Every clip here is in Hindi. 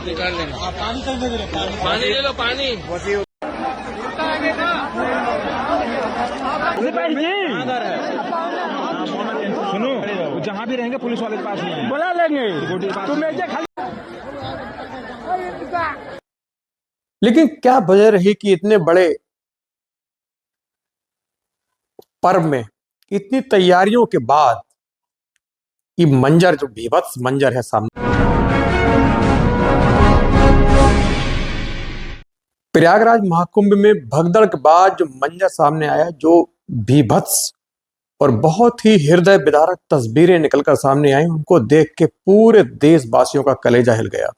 निकाल लेना। पानी ले लो, पानी। सुनो, जहाँ भी रहेंगे पुलिस वाले के पास में बुला लेंगे तुम्हें। लेकिन क्या वजह रही कि इतने बड़े पर्व में इतनी तैयारियों के बाद ये मंजर, जो बीभत्स मंजर है सामने। प्रयागराज महाकुंभ में भगदड़ के बाद जो मंजर सामने आया, जो बीभत्स और बहुत ही हृदय विदारक तस्वीरें निकलकर सामने आई, उनको देख के पूरे देशवासियों का कलेजा हिल गया।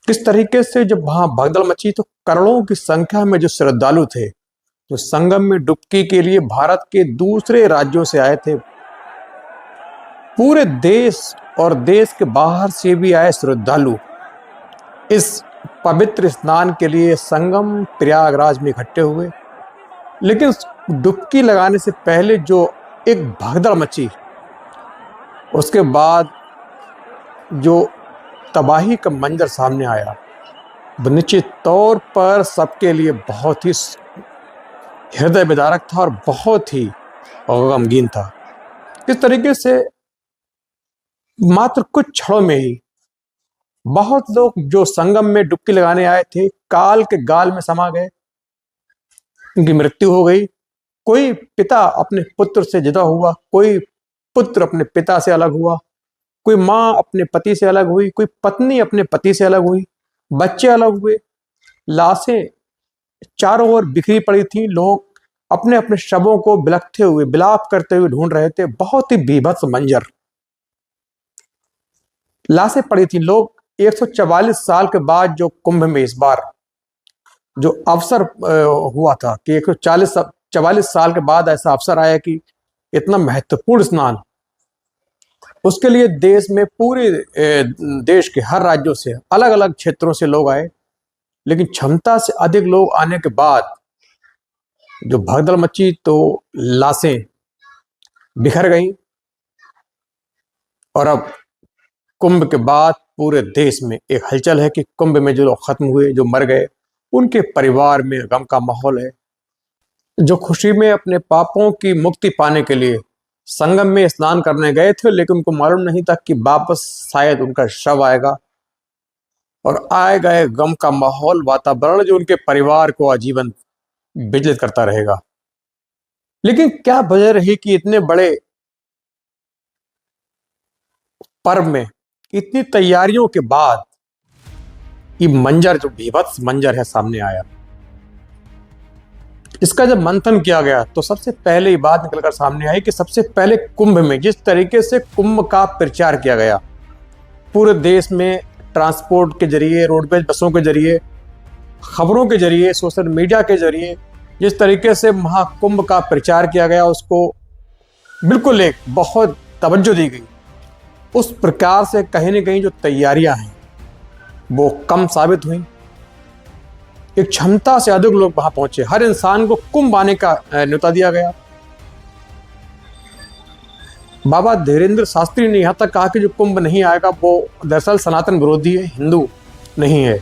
किस तरीके से जब वहां भगदड़ मची तो करोड़ों की संख्या में जो श्रद्धालु थे, जो संगम में डुबकी के लिए भारत के दूसरे राज्यों से आए थे, पूरे देश और देश के बाहर से भी आए श्रद्धालु इस पवित्र स्नान के लिए संगम प्रयागराज में इकट्ठे हुए। लेकिन डुबकी लगाने से पहले जो एक भगदड़ मची, उसके बाद जो तबाही का मंजर सामने आया, वो निश्चित तौर पर सबके लिए बहुत ही हृदय विदारक था और बहुत ही गमगीन था। किस तरीके से मात्र कुछ क्षणों में ही बहुत लोग जो संगम में डुबकी लगाने आए थे, काल के गाल में समा गए, उनकी मृत्यु हो गई। कोई पिता अपने पुत्र से जुदा हुआ, कोई पुत्र अपने पिता से अलग हुआ, कोई माँ अपने पति से अलग हुई, कोई पत्नी अपने पति से अलग हुई, बच्चे अलग हुए, लाशें चारों ओर बिखरी पड़ी थी। लोग अपने अपने शवों को बिलखते हुए, विलाप करते हुए ढूंढ रहे थे। बहुत ही बीभत्स मंजर, लाशें पड़ी थी। लोग 144 साल के बाद जो कुंभ में इस बार जो अवसर हुआ था कि 144 साल के बाद ऐसा अवसर आया कि इतना महत्वपूर्ण स्नान, उसके लिए देश में पूरे देश के हर राज्यों से, अलग अलग क्षेत्रों से लोग आए। लेकिन क्षमता से अधिक लोग आने के बाद जो भगदड़ मची तो लाशें बिखर गईं। और अब कुंभ के बाद पूरे देश में एक हलचल है कि कुंभ में जो लोग खत्म हुए, जो मर गए, उनके परिवार में गम का माहौल है। जो खुशी में अपने पापों की मुक्ति पाने के लिए संगम में स्नान करने गए थे, लेकिन उनको मालूम नहीं था कि वापस शायद उनका शव आएगा। और आए गए गम का माहौल, वातावरण जो उनके परिवार को आजीवन विचलित करता रहेगा। लेकिन क्या वजह रही कि इतने बड़े पर्व में इतनी तैयारियों के बाद ये मंजर, जो बीभत्स मंजर है, सामने आया। इसका जब मंथन किया गया तो सबसे पहले ये बात निकलकर सामने आई कि सबसे पहले कुंभ में जिस तरीके से कुंभ का प्रचार किया गया, पूरे देश में ट्रांसपोर्ट के जरिए, रोडवेज बसों के जरिए, खबरों के जरिए, सोशल मीडिया के जरिए जिस तरीके से महाकुंभ का प्रचार किया गया, उसको बिल्कुल एक बहुत तवज्जो दी गई। उस प्रकार से कहीं न कहीं जो तैयारियां हैं वो कम साबित हुई। एक क्षमता से अधिक लोग वहां पहुंचे, हर इंसान को कुंभ आने का न्योता दिया गया। बाबा धीरेन्द्र शास्त्री ने यहां तक कहा कि जो कुंभ नहीं आएगा वो दरअसल सनातन विरोधी है, हिंदू नहीं है।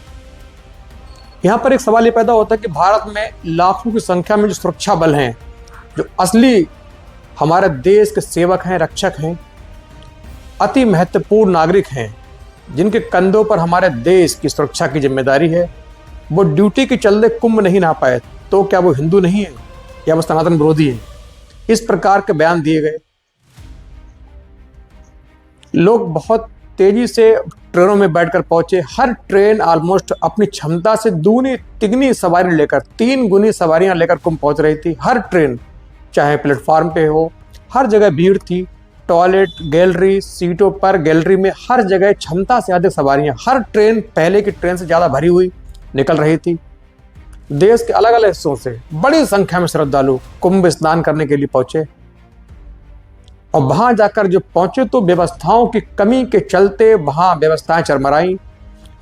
यहां पर एक सवाल ये पैदा होता है कि भारत में लाखों की संख्या में जो सुरक्षा बल हैं, जो असली हमारे देश के सेवक हैं, रक्षक हैं, अति महत्वपूर्ण नागरिक हैं, जिनके कंधों पर हमारे देश की सुरक्षा की जिम्मेदारी है, वो ड्यूटी के चलते कुंभ नहीं नहा पाए, तो क्या वो हिंदू नहीं है या वो सनातन विरोधी है? इस प्रकार के बयान दिए गए। लोग बहुत तेजी से ट्रेनों में बैठकर पहुंचे। हर ट्रेन ऑलमोस्ट अपनी क्षमता से दूनी तिगनी सवारी लेकर, 3 गुनी सवारियां लेकर कुंभ पहुंच रही थी। हर ट्रेन, चाहे प्लेटफॉर्म पे हो, हर जगह भीड़ थी। टॉयलेट, गैलरी, सीटों पर, गैलरी में हर जगह क्षमता से अधिक सवारियां। हर ट्रेन पहले की ट्रेन से ज़्यादा भरी हुई निकल रही थी। देश के अलग अलग हिस्सों से बड़ी संख्या में श्रद्धालु कुंभ स्नान करने के लिए पहुंचे। और वहां जाकर जो पहुंचे तो व्यवस्थाओं की कमी के चलते वहां व्यवस्थाएं चरमराई।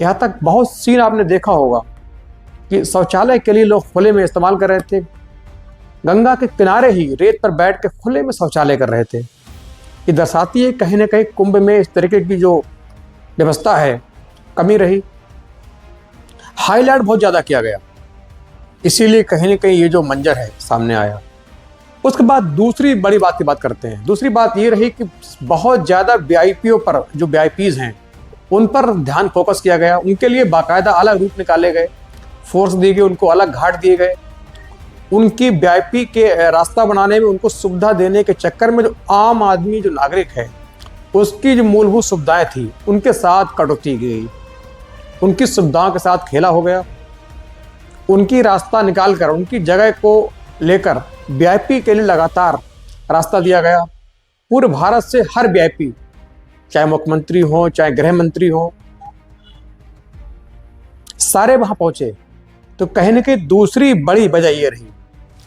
यहाँ तक बहुत सीन आपने देखा होगा कि शौचालय के लिए लोग खुले में इस्तेमाल कर रहे थे। गंगा के किनारे ही रेत पर बैठ के खुले में शौचालय कर रहे थे। ये दर्शाती है कहीं ना कहीं कुंभ में इस तरीके की जो व्यवस्था है कमी रही, हाईलाइट बहुत ज़्यादा किया गया, इसीलिए कहीं ना कहीं ये जो मंजर है सामने आया। उसके बाद दूसरी बड़ी बात की बात करते हैं। दूसरी बात ये रही कि बहुत ज़्यादा वीआईपीओ पर, जो वीआईपीज हैं उन पर ध्यान फोकस किया गया, उनके लिए बाकायदा अलग रूट निकाले गए, फोर्स दी गई, उनको अलग घाट दिए गए। उनकी वीआईपी के रास्ता बनाने में, उनको सुविधा देने के चक्कर में जो आम आदमी, जो नागरिक है, उसकी जो मूलभूत सुविधाएं थी उनके साथ कटौती की गई, उनकी सुविधाओं के साथ खेला हो गया। उनकी रास्ता निकाल कर, उनकी जगह को लेकर वीआईपी के लिए लगातार रास्ता दिया गया। पूरे भारत से हर वीआईपी, चाहे मुख्यमंत्री हो, चाहे गृह मंत्री हो, सारे वहां पहुंचे। तो कहीं न कहीं दूसरी बड़ी वजह ये रही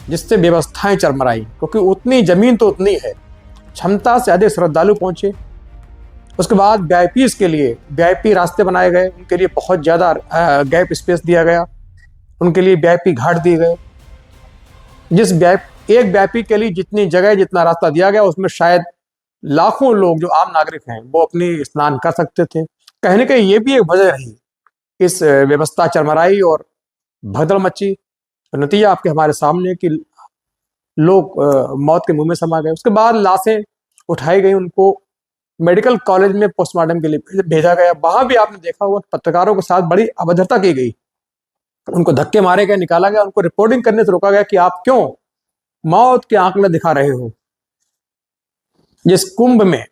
जिससे व्यवस्थाएं चरमराई, क्योंकि उतनी जमीन तो उतनी है, क्षमता से अधिक श्रद्धालु पहुंचे। उसके बाद वीआईपीज के लिए वीआईपी रास्ते बनाए गए, उनके लिए बहुत ज़्यादा गैप स्पेस दिया गया, उनके लिए वीआईपी घाट दिए गए। जिस एक वीआईपी के लिए जितनी जगह, जितना रास्ता दिया गया, उसमें शायद लाखों लोग जो आम नागरिक हैं वो अपनी स्नान कर सकते थे। कहीं ना कहीं ये भी एक वजह रही, इस व्यवस्था चरमराई और भगदड़ मची। नतीजा आपके हमारे सामने कि लोग मौत के मुंह में समा गए। उसके बाद लाशें उठाई गई, उनको मेडिकल कॉलेज में पोस्टमार्टम के लिए भेजा गया। वहां भी आपने देखा होगा पत्रकारों के साथ बड़ी अभद्रता की गई, उनको धक्के मारे गए, निकाला गया, उनको रिपोर्टिंग करने से रोका गया कि आप क्यों मौत के आंकड़े दिखा रहे हो। जिस कुंभ में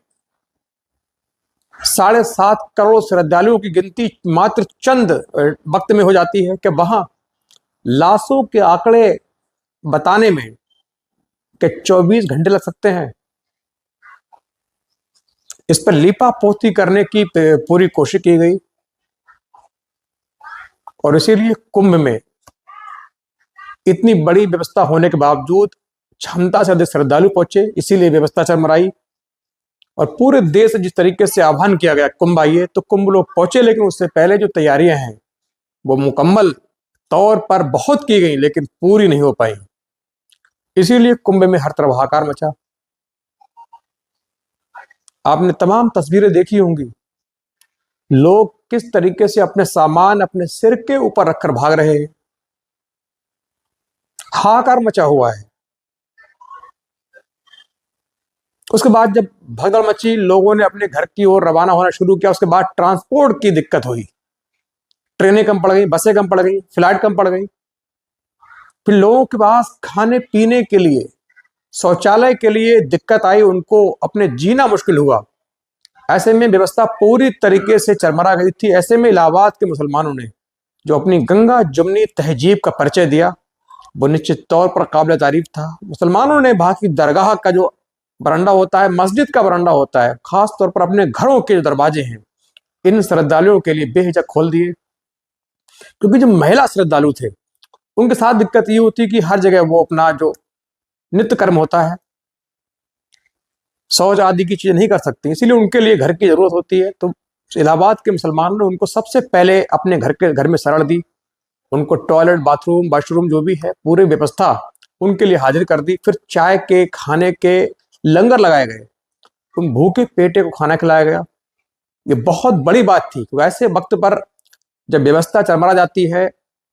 7.5 करोड़ श्रद्धालुओं की गिनती मात्र चंद वक्त में हो जाती है, कि वहां लाशों के आंकड़े बताने में कि 24 घंटे लग सकते हैं। इस पर लीपापोती करने की पूरी कोशिश की गई और इसीलिए कुंभ में इतनी बड़ी व्यवस्था होने के बावजूद क्षमता से अधिक श्रद्धालु पहुंचे, इसीलिए व्यवस्था चरमराई। और पूरे देश जिस तरीके से आह्वान किया गया कुंभ आइए, तो कुंभ लोग पहुंचे, लेकिन उससे पहले जो तैयारियां हैं वो मुकम्मल तौर पर बहुत की गई, लेकिन पूरी नहीं हो पाई। इसीलिए कुंभ में हर तरफ हाहाकार मचा। आपने तमाम तस्वीरें देखी होंगी, लोग किस तरीके से अपने सामान अपने सिर के ऊपर रखकर भाग रहे हैं, हाहाकार मचा हुआ है। उसके बाद जब भगदड़ मची, लोगों ने अपने घर की ओर रवाना होना शुरू किया। उसके बाद ट्रांसपोर्ट की दिक्कत हुई, ट्रेनें कम पड़ गई, बसें कम पड़ गई, फ्लाइट कम पड़ गई। फिर लोगों के पास खाने पीने के लिए, शौचालय के लिए दिक्कत आई, उनको अपने जीना मुश्किल हुआ। ऐसे में व्यवस्था पूरी तरीके से चरमरा गई थी। ऐसे में इलाहाबाद के मुसलमानों ने जो अपनी गंगा जमुनी तहजीब का परिचय दिया, वो निश्चित तौर पर काबिल तारीफ था। मुसलमानों ने बाकी दरगाह का जो बरंडा होता है, मस्जिद का बरंडा होता है, खास तौर पर अपने घरों के जो दरवाजे हैं, इन श्रद्धालुओं के लिए बेहिचक खोल दिए। क्योंकि जो महिला श्रद्धालु थे उनके साथ दिक्कत ये होती कि हर जगह वो अपना जो नित्य कर्म होता है, शौच आदि की चीजें नहीं कर सकती, इसीलिए उनके लिए घर की जरूरत होती है। तो इलाहाबाद के मुसलमानों ने उनको सबसे पहले अपने घर में शरण दी, उनको टॉयलेट, बाथरूम, वॉशरूम जो भी है पूरी व्यवस्था उनके लिए हाजिर कर दी। फिर चाय के, खाने के लंगर लगाए गए, उन भूखे पेटे को खाना खिलाया गया। ये बहुत बड़ी बात थी। वैसे वक्त पर जब व्यवस्था चरमरा जाती है,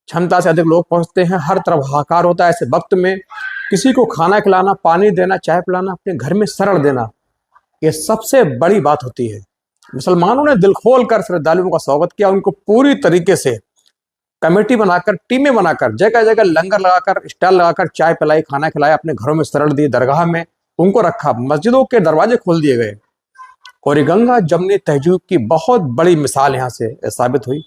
क्षमता से अधिक लोग पहुंचते हैं, हर तरफ हाहाकार होता है, ऐसे वक्त में किसी को खाना खिलाना, पानी देना, चाय पिलाना, अपने घर में शरण देना, ये सबसे बड़ी बात होती है। मुसलमानों ने दिल खोल कर श्रद्धालुओं का स्वागत किया, उनको पूरी तरीके से कमेटी बनाकर, टीमें बनाकर, जगह जगह लंगर लगाकर, स्टॉल लगाकर चाय पिलाई, खाना खिलाया, अपने घरों में शरण दी, दरगाह में उनको रखा, मस्जिदों के दरवाजे खोल दिए गए। और ये गंगा जमुनी तहजीब की बहुत बड़ी मिसाल यहाँ से साबित हुई।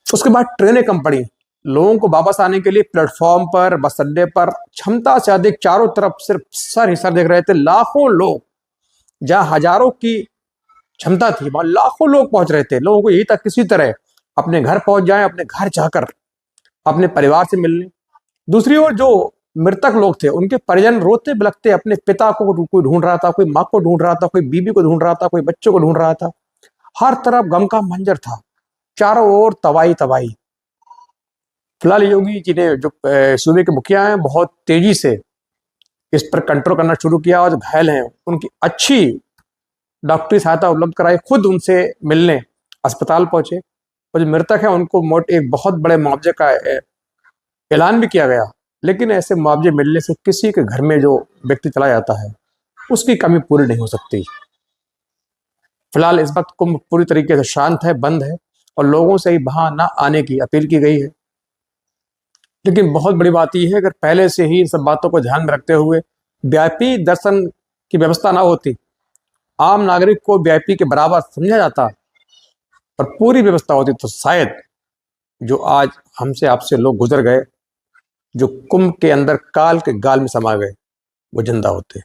उसके बाद ट्रेनें कम पड़ी, लोगों को वापस आने के लिए प्लेटफॉर्म पर, बस अड्डे पर क्षमता से अधिक चारों तरफ सिर्फ सर ही सर देख रहे थे। लाखों लोग, जहां हजारों की क्षमता थी वहां लाखों लोग पहुंच रहे थे। लोगों को यही तक किसी तरह अपने घर पहुंच जाएं, अपने घर जाकर अपने परिवार से मिलने। दूसरी ओर जो मृतक लोग थे उनके परिजन रोते बिलखते अपने पिता को कोई ढूंढ रहा था, कोई माँ को ढूंढ रहा था, कोई बीबी को ढूंढ रहा था, कोई बच्चों को ढूंढ रहा था। हर तरफ गम का मंजर था, चारों ओर तबाही तबाही। फिलहाल योगी जी ने, जो सूबे के मुखिया हैं, बहुत तेजी से इस पर कंट्रोल करना शुरू किया और जो घायल हैं उनकी अच्छी डॉक्टरी सहायता उपलब्ध कराई, खुद उनसे मिलने अस्पताल पहुंचे और जो मृतक है उनको एक बहुत बड़े मुआवजे का ऐलान भी किया गया, लेकिन ऐसे मुआवजे मिलने से किसी के घर में जो व्यक्ति चला जाता है उसकी कमी पूरी नहीं हो सकती। फिलहाल इस वक्त कुंभ पूरी तरीके से शांत है, बंद है और लोगों से ही वहां ना आने की अपील की गई है। लेकिन बहुत बड़ी बात यह है, अगर पहले से ही इन सब बातों को ध्यान में रखते हुए वीआईपी दर्शन की व्यवस्था ना होती, आम नागरिक को वीआईपी के बराबर समझा जाता और पूरी व्यवस्था होती, तो शायद जो आज हमसे आपसे लोग गुजर गए, जो कुंभ के अंदर काल के गाल में समा गए, वो जिंदा होते।